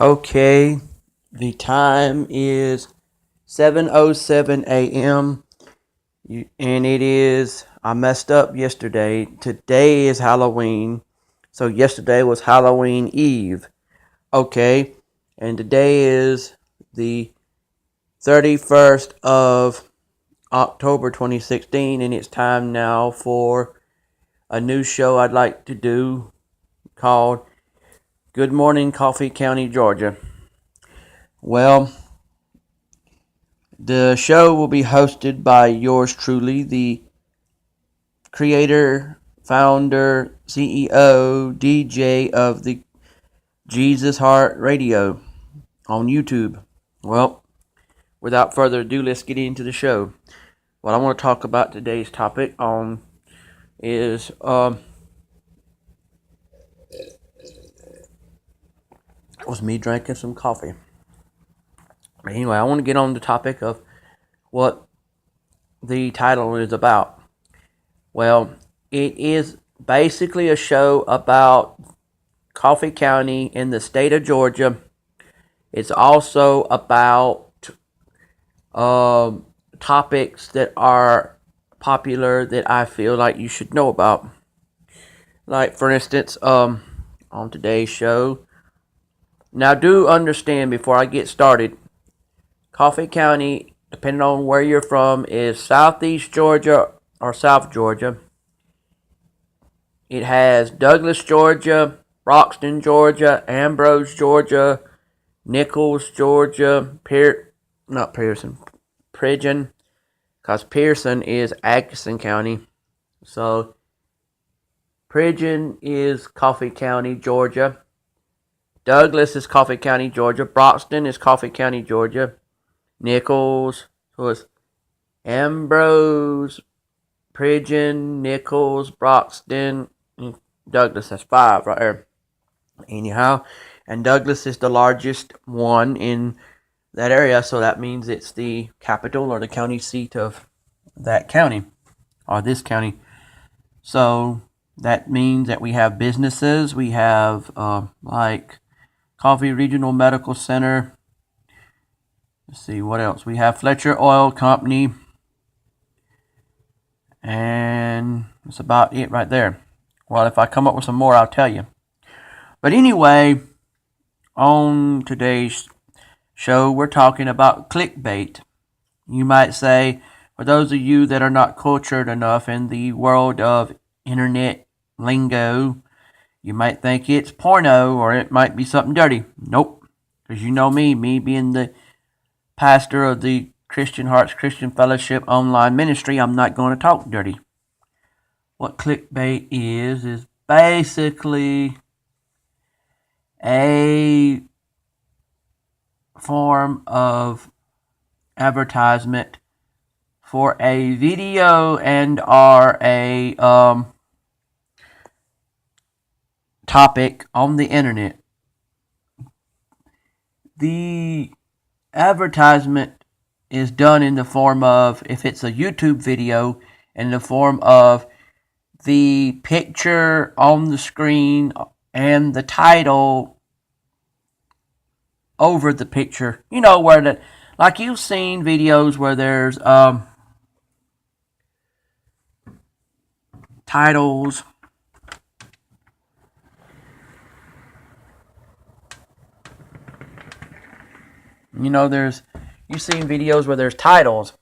Okay, the time is 7:07 a.m. and it is I messed up yesterday. Today is Halloween. So yesterday was Halloween Eve. Okay, and today is the 31st of October 2016 and it's time now for a new show I'd like to do called Good Morning Coffee County, Georgia. Well, the show will be hosted by yours truly, the creator, founder, CEO, DJ of the Jesus Heart Radio on YouTube. Well, without further ado, let's get into the show. What I want to talk about today's topic on is was me drinking some coffee. But anyway, I want to get on the topic of what the title is about. Well, it is basically a show about Coffee County in the state of Georgia. It's also about topics that are popular that I feel like you should know about. Like, for instance, on today's show. Now, do understand before I get started, Coffee County, depending on where you're from, is southeast Georgia or South Georgia. It has Douglas, Georgia, Broxton, Georgia, Ambrose, Georgia, Nichols, Georgia, not Pearson, Pridgeon, because Pearson is Atkinson County. So Pridgeon is Coffee County, Georgia. Douglas is Coffee County, Georgia. Broxton is Coffee County, Georgia. Nichols, so it's Ambrose, Pridgeon, Nichols, Broxton, and Douglas. That's 5 right there. Anyhow, and Douglas is the largest one in that area, so that means it's the capital or the county seat of that county or this county. So that means that we have businesses. We have like Coffee Regional Medical Center. Let's see what else. We have Fletcher Oil Company, and that's about it right there. Well, if I come up with some more, I'll tell you. But anyway, on today's show, we're talking about clickbait. You might say, for those of you that are not cultured enough in the world of internet lingo, you might think it's porno or it might be something dirty. Nope. Because you know me being the pastor of the Christian Hearts Christian Fellowship online ministry, I'm not going to talk dirty. What clickbait is basically a form of advertisement for a video and or a topic on the internet. The advertisement is done in the form of, if it's a YouTube video, in the form of the picture on the screen and the title over the picture. You know, where that, like you've seen videos where there's titles. You know, you've seen videos where there's titles,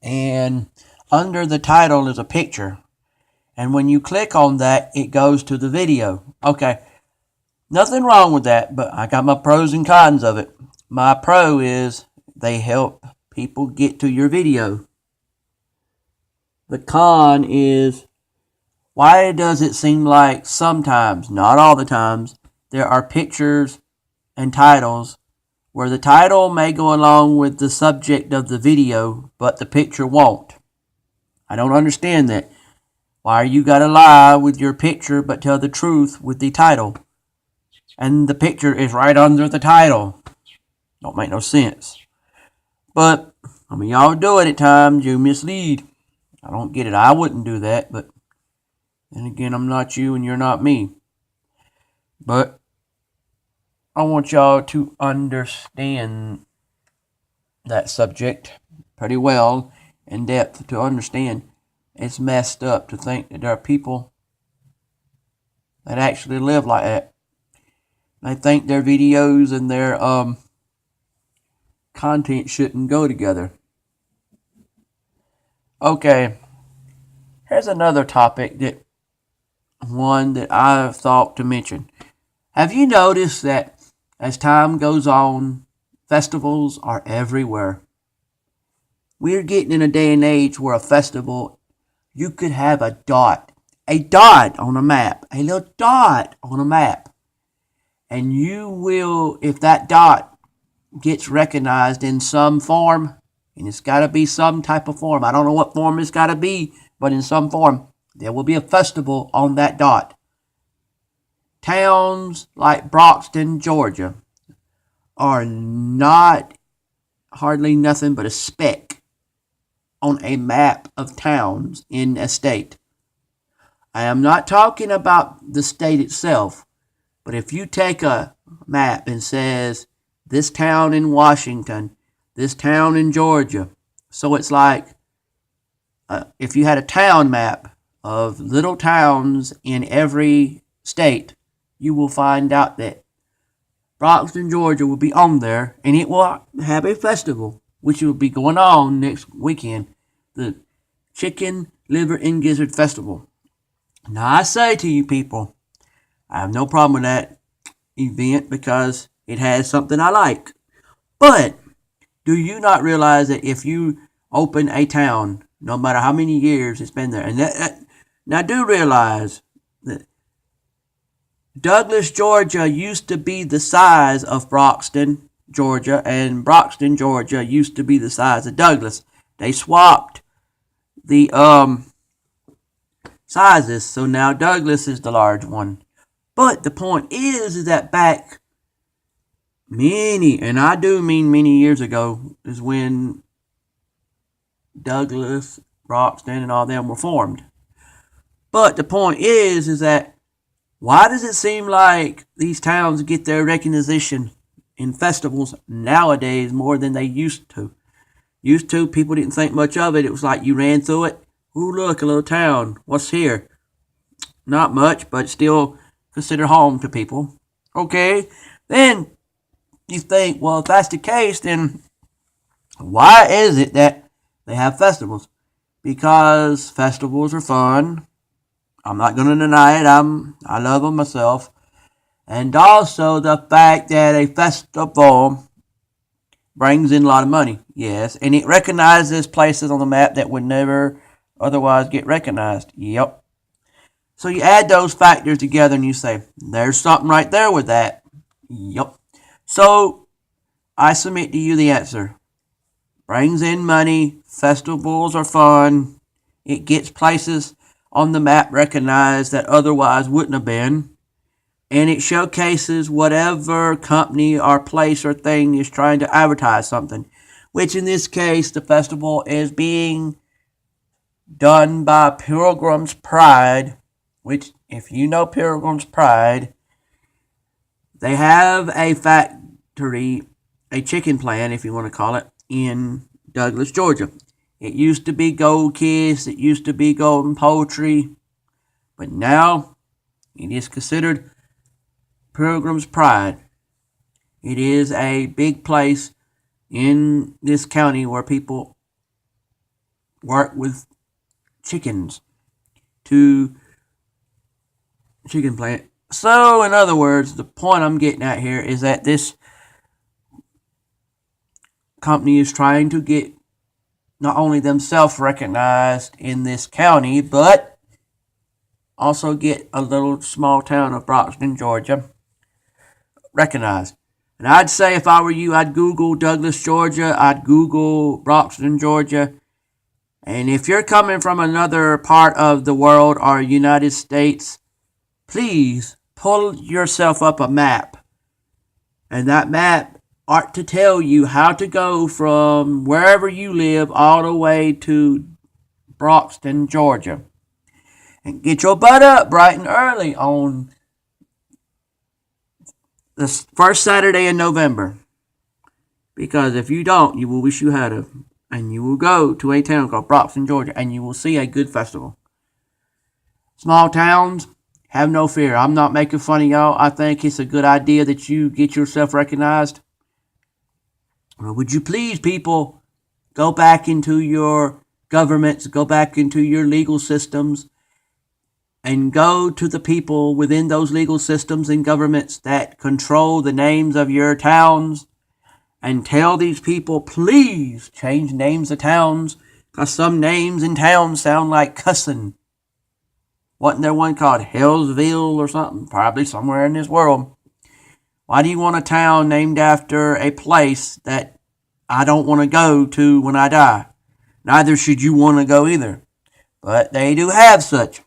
and under the title is a picture. And when you click on that, it goes to the video. Okay, nothing wrong with that, but I got my pros and cons of it. My pro is they help people get to your video. The con is, why does it seem like sometimes, not all the times, there are pictures and titles where the title may go along with the subject of the video, but the picture won't? I don't understand that. Why you gotta lie with your picture but tell the truth with the title? And the picture is right under the title. Don't make no sense. But, I mean, y'all do it at times. You mislead. I don't get it. I wouldn't do that, but then again, I'm not you and you're not me. But I want y'all to understand that subject pretty well in depth to understand it's messed up to think that there are people that actually live like that. They think their videos and their content shouldn't go together. Okay, here's another topic that I've thought to mention. Have you noticed that as time goes on, festivals are everywhere? We're getting in a day and age where a festival, you could have a dot on a map, a little dot on a map. And you will, if that dot gets recognized in some form, and it's got to be some type of form. I don't know what form it's got to be, but in some form, there will be a festival on that dot. Towns like Broxton, Georgia, are not hardly nothing but a speck on a map of towns in a state. I am not talking about the state itself, but if you take a map and says this town in Washington, this town in Georgia, so it's like if you had a town map of little towns in every state, you will find out that Broxton, Georgia will be on there, and it will have a festival, which will be going on next weekend, the Chicken, Liver, and Gizzard Festival. Now, I say to you people, I have no problem with that event because it has something I like. But do you not realize that if you open a town, no matter how many years it's been there, and now do realize that Douglas, Georgia used to be the size of Broxton, Georgia, and Broxton, Georgia used to be the size of Douglas. They swapped the sizes, so now Douglas is the large one. But the point is that back many, and I do mean many years ago, is when Douglas, Broxton, and all them were formed. But the point is that why does it seem like these towns get their recognition in festivals nowadays more than they used to? Used to, people didn't think much of it. It was like you ran through it. Ooh, look, a little town. What's here? Not much, but still considered home to people. Okay, then you think, well, if that's the case, then why is it that they have festivals? Because festivals are fun. I'm not going to deny it. I love them myself. And also the fact that a festival brings in a lot of money. Yes. And it recognizes places on the map that would never otherwise get recognized. Yep. So you add those factors together and you say, there's something right there with that. Yep. So I submit to you the answer. Brings in money. Festivals are fun. It gets places on the map recognized that otherwise wouldn't have been. And it showcases whatever company or place or thing is trying to advertise something. Which in this case, the festival is being done by Pilgrim's Pride. Which, if you know Pilgrim's Pride, they have a factory, a chicken plant, if you want to call it, in Douglas, Georgia. It used to be Gold Kiss. It used to be Golden Poultry. But now it is considered Pilgrim's Pride. It is a big place in this county where people work with chickens to chicken plant. So, in other words, the point I'm getting at here is that this company is trying to get not only themselves recognized in this county, but also get a little small town of Broxton, Georgia, recognized. And I'd say if I were you, I'd Google Douglas, Georgia. I'd Google Broxton, Georgia. And if you're coming from another part of the world or United States, please pull yourself up a map. And that map ought to tell you how to go from wherever you live all the way to Broxton, Georgia. And get your butt up bright and early on the first Saturday in November. Because if you don't, you will wish you had it. And you will go to a town called Broxton, Georgia, and you will see a good festival. Small towns, have no fear. I'm not making fun of y'all. I think it's a good idea that you get yourself recognized. Would you please, people, go back into your governments, go back into your legal systems, and go to the people within those legal systems and governments that control the names of your towns, and tell these people, please change names of towns, because some names in towns sound like cussing. Wasn't there one called Hellsville or something? Probably somewhere in this world. Why do you want a town named after a place that I don't want to go to when I die? Neither should you want to go either. But they do have such.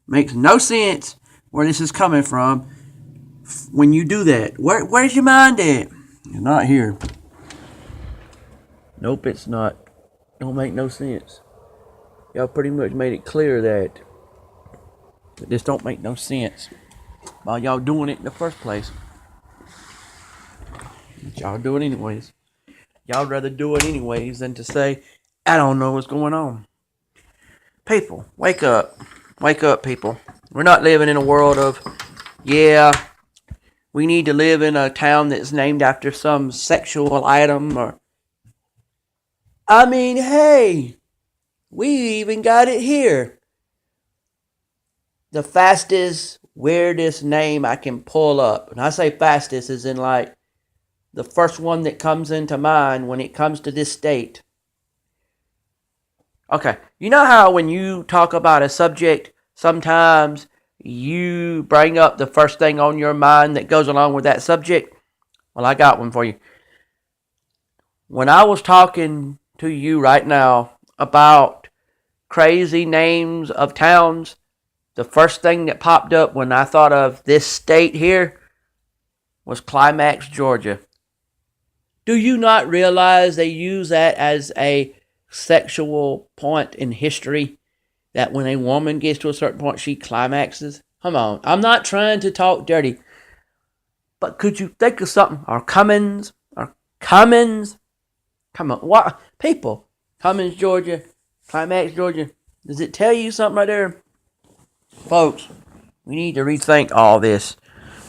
Makes no sense where this is coming from when you do that. Where's your mind at? It's not here. Nope, it's not. Don't make no sense. Y'all pretty much made it clear that this don't make no sense while y'all doing it in the first place. But y'all do it anyways. Y'all rather do it anyways than to say, I don't know what's going on. People, wake up. Wake up, people. We're not living in a world of, we need to live in a town that's named after some sexual item or... I mean, hey, we even got it here. The fastest, weirdest name I can pull up. And I say fastest as in like the first one that comes into mind when it comes to this state. Okay, you know how when you talk about a subject, sometimes you bring up the first thing on your mind that goes along with that subject? Well, I got one for you. When I was talking to you right now about crazy names of towns, the first thing that popped up when I thought of this state here was Climax, Georgia. Do you not realize they use that as a sexual point in history? That when a woman gets to a certain point, she climaxes? Come on. I'm not trying to talk dirty. But could you think of something? Or Cummins? Come on. What? People. Cummins, Georgia. Climax, Georgia. Does it tell you something right there? Folks, we need to rethink all this.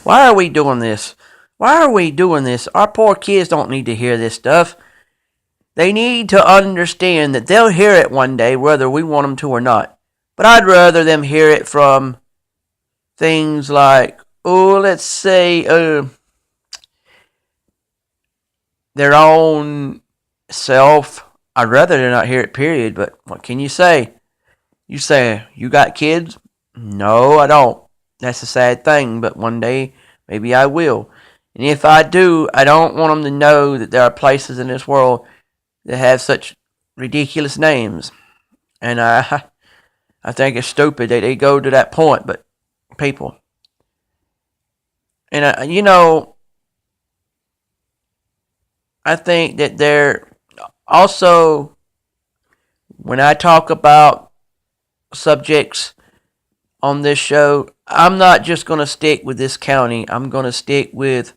Why are we doing this? Why are we doing this? Our poor kids don't need to hear this stuff. They need to understand that they'll hear it one day, whether we want them to or not. But I'd rather them hear it from things like, let's say, their own self. I'd rather they not hear it, period. But what can you say? You say, you got kids? No, I don't. That's a sad thing, but one day, maybe I will. And if I do, I don't want them to know that there are places in this world that have such ridiculous names. And I think it's stupid that they go to that point, but people. And, I think that they're also, when I talk about subjects on this show, I'm not just going to stick with this county. I'm going to stick with